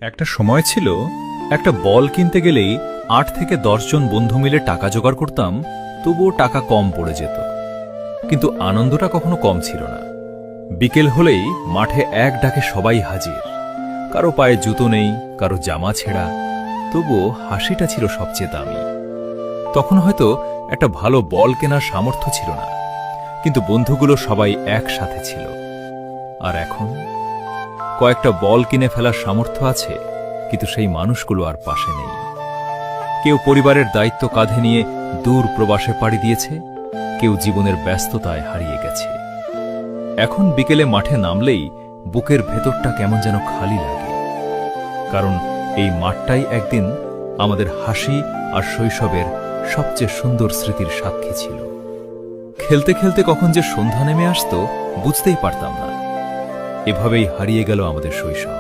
একটা সময় ছিল একটা বল কিনতে গেলেই ৮ থেকে ১০ জন বন্ধু মিলে টাকা জোগাড় করতাম, তবুও টাকা কম পড়ে যেত। কিন্তু আনন্দটা কখনো কম ছিল না। বিকেল হলেই মাঠে এক ডাকে সবাই হাজির। কারো পায়ে জুতো নেই, কারো জামা ছেঁড়া, তবুও হাসিটা ছিল সবচেয়ে দামি। তখন হয়তো একটা ভালো বল কেনার সামর্থ্য ছিল না, কিন্তু বন্ধুগুলো সবাই একসাথে ছিল। আর এখন কয়েকটা বল কিনে ফেলার সামর্থ্য আছে, কিন্তু সেই মানুষগুলো আর পাশে নেই। কেউ পরিবারের দায়িত্ব কাঁধে নিয়ে দূর প্রবাসে পাড়ি দিয়েছে, কেউ জীবনের ব্যস্ততায় হারিয়ে গেছে। এখন বিকেলে মাঠে নামলেই বুকের ভেতরটা কেমন যেন খালি লাগে, কারণ এই মাঠটাই একদিন আমাদের হাসি আর শৈশবের সবচেয়ে সুন্দর স্মৃতির সাক্ষী ছিল। খেলতে খেলতে কখন যে সন্ধ্যা নেমে আসতো বুঝতেই পারতাম না। এভাবেই হারিয়ে গেল আমাদের শৈশব।